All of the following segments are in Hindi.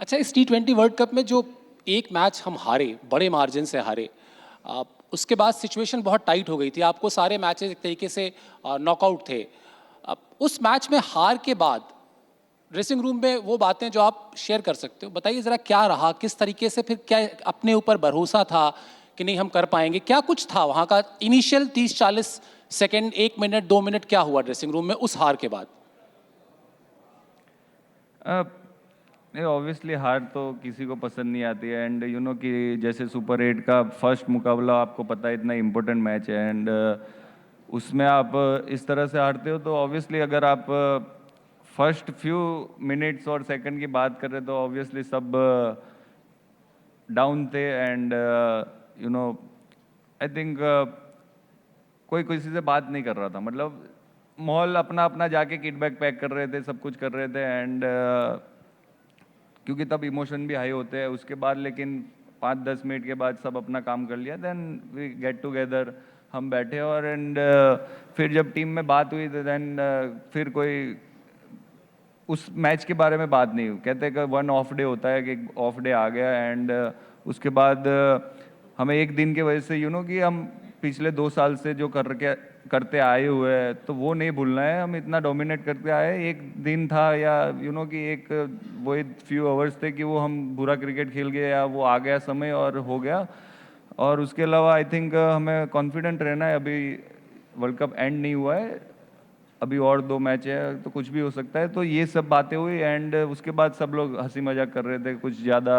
अच्छा, इस T20 वर्ल्ड कप में जो एक मैच हम हारे, बड़े मार्जिन से हारे, उसके बाद सिचुएशन बहुत टाइट हो गई थी। आपको सारे मैचेस एक तरीके से नॉकआउट थे। उस मैच में हार के बाद ड्रेसिंग रूम में वो बातें जो आप शेयर कर सकते हो, बताइए ज़रा क्या रहा, किस तरीके से फिर क्या अपने ऊपर भरोसा था कि नहीं हम कर पाएंगे, क्या कुछ था वहाँ का इनिशियल 30-40 सेकेंड, 1 मिनट 2 मिनट क्या हुआ ड्रेसिंग रूम में उस हार के बाद? नहीं, ऑब्वियसली हार तो किसी को पसंद नहीं आती है। एंड कि जैसे सुपर 8 का फर्स्ट मुकाबला, आपको पता है इतना इम्पोर्टेंट मैच है। एंड उसमें आप इस तरह से हारते हो तो ऑब्वियसली, अगर आप फर्स्ट फ्यू मिनट्स और सेकंड की बात करें तो ऑब्वियसली सब डाउन थे। एंड आई थिंक कोई किसी से बात नहीं कर रहा था। मतलब मॉल अपना अपना जाके किट बैग पैक कर रहे थे, सब कुछ कर रहे थे। एंड क्योंकि तब इमोशन भी हाई होते हैं उसके बाद, लेकिन 5-10 मिनट के बाद सब अपना काम कर लिया। देन वी गेट टुगेदर, हम बैठे और एंड फिर जब टीम में बात हुई तो देन फिर कोई उस मैच के बारे में बात नहीं हुई। कहते हैं कि वन ऑफ डे होता है, कि ऑफ डे आ गया। एंड उसके बाद हमें एक दिन की वजह से कि हम पिछले 2 साल से जो करते आए हुए हैं तो वो नहीं भूलना है। हम इतना डोमिनेट करते आए, एक दिन था या कि एक वही फ्यू आवर्स थे कि वो हम बुरा क्रिकेट खेल गए या वो आ गया समय और हो गया। और उसके अलावा आई थिंक हमें कॉन्फिडेंट रहना है। अभी वर्ल्ड कप एंड नहीं हुआ है, अभी और 2 मैच है तो कुछ भी हो सकता है। तो ये सब बातें हुई एंड उसके बाद सब लोग हंसी मजाक कर रहे थे, कुछ ज़्यादा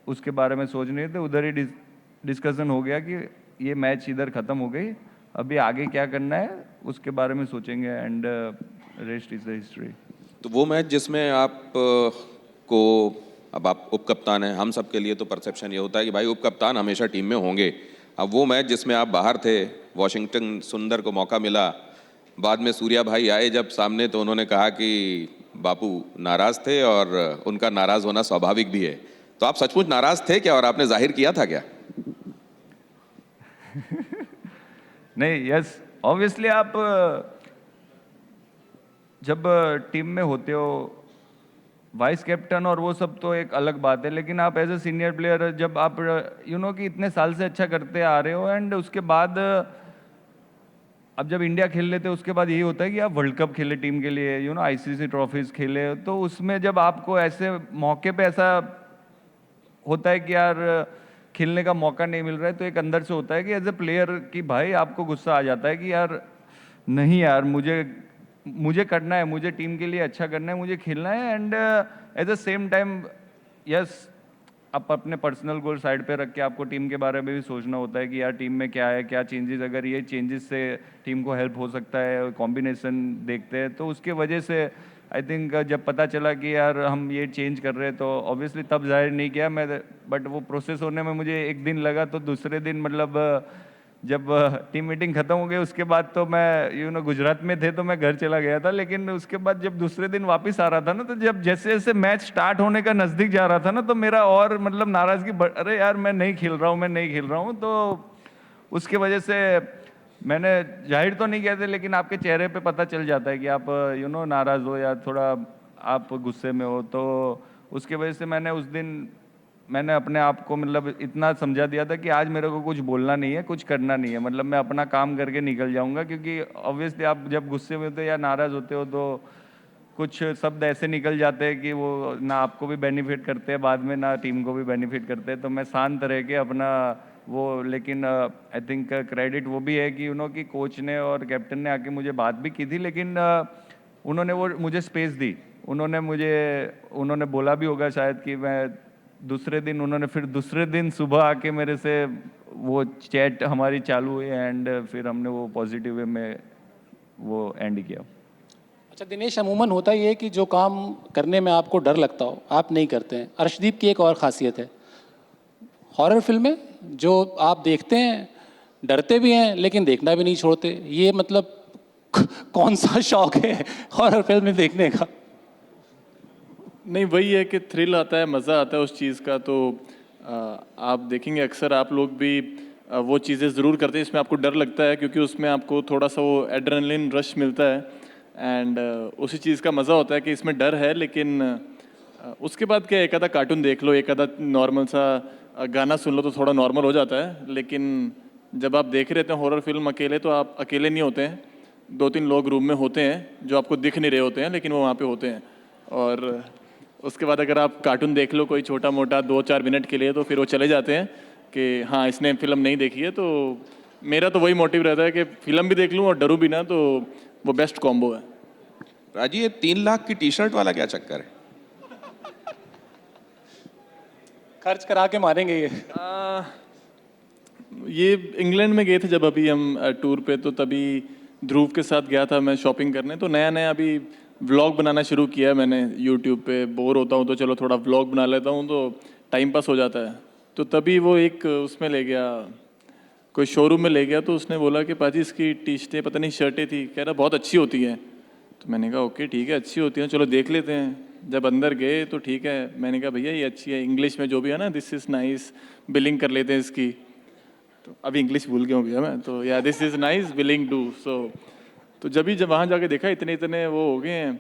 उसके बारे में सोच नहीं थे। उधर ही डिस्कशन हो गया कि ये मैच इधर ख़त्म हो गई, अभी आगे क्या करना है उसके बारे में सोचेंगे। And rest is the history. तो वो मैच जिसमें को अब आप उप कप्तान हैं, हम सब के लिए तो परसेप्शन ये होता है कि भाई उप कप्तान हमेशा टीम में होंगे। अब वो मैच जिसमें आप बाहर थे, वॉशिंगटन सुंदर को मौका मिला, बाद में सूर्या भाई आए जब सामने तो उन्होंने कहा कि बापू नाराज थे और उनका नाराज होना स्वाभाविक भी है। तो आप सचमुच नाराज थे क्या और आपने जाहिर किया था क्या? नहीं, यस, ऑब्वियसली आप जब टीम में होते हो, वाइस कैप्टन और वो सब तो एक अलग बात है, लेकिन आप एज ए सीनियर प्लेयर जब आप कि इतने साल से अच्छा करते आ रहे हो एंड उसके बाद अब जब इंडिया खेल लेते हैं उसके बाद यही होता है कि आप वर्ल्ड कप खेले टीम के लिए, आईसीसी ट्रॉफीज खेले, तो उसमें जब आपको ऐसे मौके पे ऐसा होता है कि यार खेलने का मौका नहीं मिल रहा है, तो एक अंदर से होता है कि एज ए प्लेयर कि भाई आपको गुस्सा आ जाता है कि यार नहीं यार, मुझे मुझे करना है, मुझे टीम के लिए अच्छा करना है, मुझे खेलना है। And at the same time yes, आप अपने पर्सनल गोल साइड पे रख के आपको टीम के बारे में भी सोचना होता है कि यार टीम में क्या है, क्या चेंजेस, अगर ये चेंजेस से टीम को हेल्प हो सकता है, कॉम्बिनेशन देखते हैं। तो उसके वजह से आई थिंक जब पता चला कि यार हम ये चेंज कर रहे हैं तो ऑब्वियसली तब जाहिर नहीं किया मैं, बट वो प्रोसेस होने में मुझे एक दिन लगा। तो दूसरे दिन मतलब जब टीम मीटिंग खत्म हो गई उसके बाद तो मैं गुजरात में थे तो मैं घर चला गया था। लेकिन उसके बाद जब दूसरे दिन वापस आ रहा था ना, तो जब जैसे जैसे मैच स्टार्ट होने का नज़दीक जा रहा था ना, तो मेरा और मतलब नाराज़गी अरे यार मैं नहीं खेल रहा हूँ, मैं नहीं खेल रहा हूँ। तो उसके वजह से मैंने जाहिर तो नहीं किया था, लेकिन आपके चेहरे पे पता चल जाता है कि आप नाराज़ हो या थोड़ा आप गुस्से में हो। तो उसके वजह से मैंने अपने आप को मतलब इतना समझा दिया था कि आज मेरे को कुछ बोलना नहीं है, कुछ करना नहीं है, मतलब मैं अपना काम करके निकल जाऊंगा। क्योंकि ऑब्वियसली आप जब गुस्से में होते हो या नाराज़ होते हो तो कुछ शब्द ऐसे निकल जाते हैं कि वो ना आपको भी बेनिफिट करते हैं बाद में, ना टीम को भी बेनिफिट करते हैं। तो मैं शांत रह के अपना वो, लेकिन आई थिंक क्रेडिट वो भी है कि कि कोच ने और कैप्टन ने आके मुझे बात भी की थी, लेकिन उन्होंने वो मुझे स्पेस दी। उन्होंने बोला भी होगा शायद कि मैं दूसरे दिन सुबह आके मेरे से वो चैट हमारी चालू हुई एंड फिर हमने वो पॉजिटिव वे में वो एंड किया। अच्छा दिनेश, अमूमन होता ही है कि जो काम करने में आपको डर लगता हो आप नहीं करते हैं। अर्शदीप की एक और खासियत है, हॉरर फिल्में जो आप देखते हैं डरते भी हैं लेकिन देखना भी नहीं छोड़ते। ये मतलब कौन सा शौक है हॉरर फिल्में देखने का? नहीं, वही है कि थ्रिल आता है, मज़ा आता है उस चीज़ का। तो आप देखेंगे अक्सर आप लोग भी वो चीज़ें ज़रूर करते हैं इसमें आपको डर लगता है, क्योंकि उसमें आपको थोड़ा सा वो एड्रेनलिन रश मिलता है। एंड उसी चीज़ का मज़ा होता है कि इसमें डर है लेकिन उसके बाद क्या, एक आधा कार्टून देख लो, एक आधा नॉर्मल सा गाना सुन लो तो थोड़ा नॉर्मल हो जाता है। लेकिन जब आप देख रहे थे हॉरर फिल्म अकेले, तो आप अकेले नहीं होते हैं, 2-3 लोग रूम में होते हैं जो आपको दिख नहीं रहे होते हैं, लेकिन वो वहाँ पे होते हैं। और उसके बाद अगर आप कार्टून देख लो कोई छोटा मोटा 2-4 मिनट के लिए, तो फिर वो चले जाते हैं कि हाँ इसने फिल्म नहीं देखी है। तो मेरा तो वही मोटिव रहता है कि फिल्म भी देख लूँ और डरूँ भी ना, तो वो बेस्ट कॉम्बो है। राजी, ये 3 लाख की टी शर्ट वाला क्या चक्कर है? खर्च करा के मारेंगे ये। ये इंग्लैंड में गए थे जब अभी हम टूर पे, तो तभी ध्रुव के साथ गया था मैं शॉपिंग करने। तो नया नया अभी व्लॉग बनाना शुरू किया है मैंने यूट्यूब पे। बोर होता हूँ तो चलो थोड़ा व्लॉग बना लेता हूँ, तो टाइम पास हो जाता है। तो तभी वो एक उसमें ले गया, कोई शोरूम में ले गया, तो उसने बोला कि पाजी इसकी टी शर्टें, पता नहीं शर्टें थी, कह रहा बहुत अच्छी होती हैं। तो मैंने कहा ओके ठीक है, अच्छी होती हैं, चलो देख लेते हैं। जब अंदर गए तो ठीक है, मैंने कहा भैया ये अच्छी है, इंग्लिश में जो भी है ना, दिस इज़ नाइस, बिलिंग कर लेते हैं इसकी। तो अभी इंग्लिश भूल गया हूँ भैया मैं, तो या this is nice billing do. तो जब वहाँ जाके देखा इतने इतने वो हो गए हैं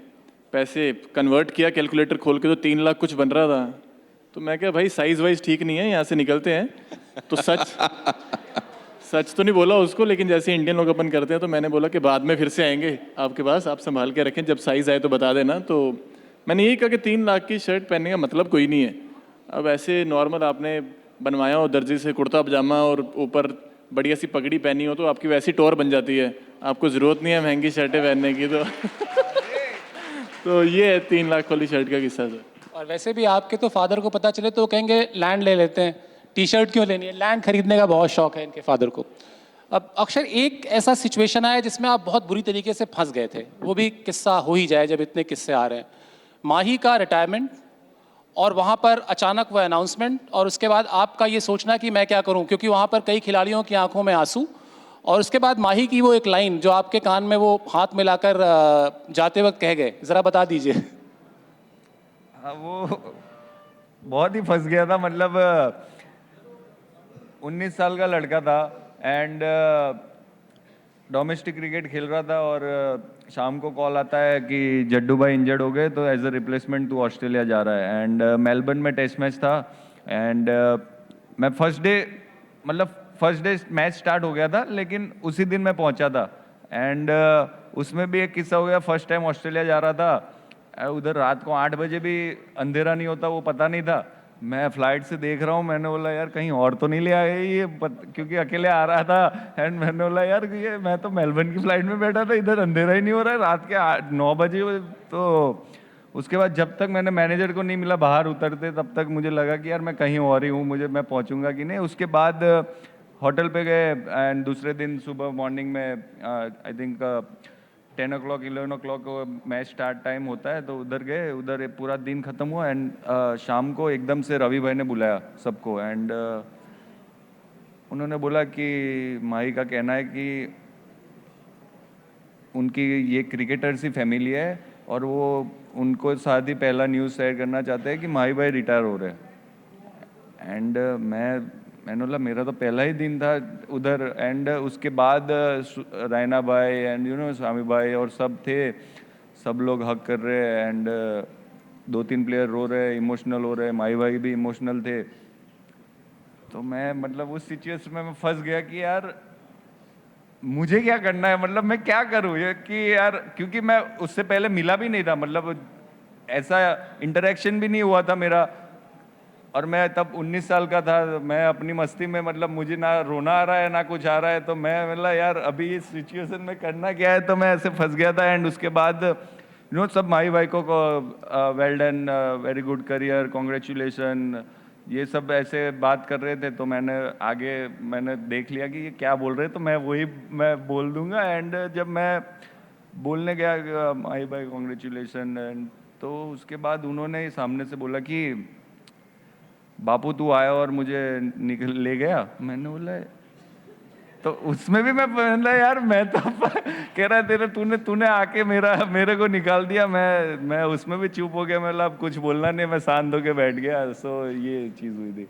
पैसे, कन्वर्ट किया कैलकुलेटर खोल के तो 3 लाख कुछ बन रहा था। तो मैं क्या भाई साइज़ वाइज ठीक नहीं है, यहाँ से निकलते हैं। तो सच तो नहीं बोला उसको, लेकिन जैसे इंडियन लोग अपन करते हैं, तो मैंने बोला कि बाद में फिर से आएंगे आपके पास, आप संभाल के रखें, जब साइज़ आए तो बता देना। तो मैंने यही कहा कि 3 लाख की शर्ट पहनने का मतलब कोई नहीं है। अब ऐसे नॉर्मल आपने बनवाया हो दर्जी से कुर्ता पजामा और ऊपर बढ़िया सी पगड़ी पहनी हो, तो आपकी वैसी टोर बन जाती है, आपको ज़रूरत नहीं है महंगी शर्टें पहनने की। तो ये है 3 लाख वाली शर्ट का किस्सा सर। और वैसे भी आपके तो फादर को पता चले तो वो कहेंगे लैंड ले लेते हैं, टी शर्ट क्यों लेनी है, लैंड खरीदने का बहुत शौक है इनके फादर को। अब अक्षर एक ऐसा सिचुएशन आया जिसमें आप बहुत बुरी तरीके से फंस गए थे, वो भी किस्सा हो ही जाए जब इतने किस्से आ रहे हैं। माही का रिटायरमेंट और वहाँ पर अचानक वो अनाउंसमेंट, और उसके बाद आपका ये सोचना कि मैं क्या करूँ, क्योंकि वहाँ पर कई खिलाड़ियों की आंखों में आंसू, और उसके बाद माही की वो एक लाइन जो आपके कान में वो हाथ मिलाकर जाते वक्त कह गए, ज़रा बता दीजिए। हाँ, वो बहुत ही फंस गया था। मतलब 19 साल का लड़का था एंड डोमेस्टिक क्रिकेट खेल रहा था, और शाम को कॉल आता है कि जड्डू भाई इंजर्ड हो गए, तो एज अ रिप्लेसमेंट तू ऑस्ट्रेलिया जा रहा है। एंड मेलबर्न में टेस्ट मैच था, एंड मैं फर्स्ट डे मैच स्टार्ट हो गया था, लेकिन उसी दिन मैं पहुंचा था। एंड उसमें भी एक किस्सा हो गया, फर्स्ट टाइम ऑस्ट्रेलिया जा रहा था, उधर रात को 8 बजे भी अंधेरा नहीं होता वो पता नहीं था। मैं फ्लाइट से देख रहा हूँ, मैंने बोला यार कहीं और तो नहीं ले आए ये, क्योंकि अकेले आ रहा था। एंड मैंने बोला यार ये मैं तो मेलबर्न की फ्लाइट में बैठा था, इधर अंधेरा ही नहीं हो रहा है, रात के 9 बजे। तो उसके बाद जब तक मैंने मैनेजर को नहीं मिला बाहर उतरते, तब तक मुझे लगा कि यार मैं कहीं और ही हूँ, मैं पहुँचूंगा कि नहीं। उसके बाद होटल पे गए एंड दूसरे दिन सुबह मॉर्निंग में I think 10 o'clock 11 o'clock match start time होता है, तो उधर गए, उधर पूरा दिन खत्म हुआ। एंड शाम को एकदम से रवि भाई ने बुलाया सबको, एंड उन्होंने बोला कि माही का कहना है कि उनकी ये क्रिकेटर सी फैमिली है, और वो उनको साथ ही पहला न्यूज़ शेयर करना चाहते हैं कि माही भाई रिटायर हो रहे हैं। एंड मैंने बोला मेरा तो पहला ही दिन था उधर। एंड उसके बाद रैना भाई एंड स्वामी भाई और सब थे, सब लोग हक कर रहे हैं, एंड 2-3 प्लेयर रो रहे, इमोशनल हो रहे, माही भाई भी इमोशनल थे। तो मैं उस सिचुएशन में मैं फंस गया कि यार मुझे क्या करना है, मैं क्या करूँ ये कि यार, क्योंकि मैं उससे पहले मिला भी नहीं था, ऐसा इंटरेक्शन भी नहीं हुआ था मेरा। और मैं तब 19 साल का था, मैं अपनी मस्ती में मुझे ना रोना आ रहा है ना कुछ आ रहा है, तो मैं यार अभी इस सिचुएशन में करना क्या है, तो मैं ऐसे फंस गया था। एंड उसके बाद सब माही भाई को well done, very good career, congratulation, ये सब ऐसे बात कर रहे थे। तो मैंने देख लिया कि ये क्या बोल रहे हैं, तो मैं बोल दूंगा। एंड जब मैं बोलने गया माही भाई कॉन्ग्रेचुलेशन, एंड तो उसके बाद उन्होंने सामने से बोला कि बापू तू आया और मुझे ले गया। मैंने बोला, तो उसमें भी मैं बोला यार मैं तो कह रहा तूने आके मेरे को निकाल दिया। मैं उसमें भी चुप हो गया, अब कुछ बोलना नहीं, मैं शांत होके बैठ गया। सो ये चीज़ हुई थी।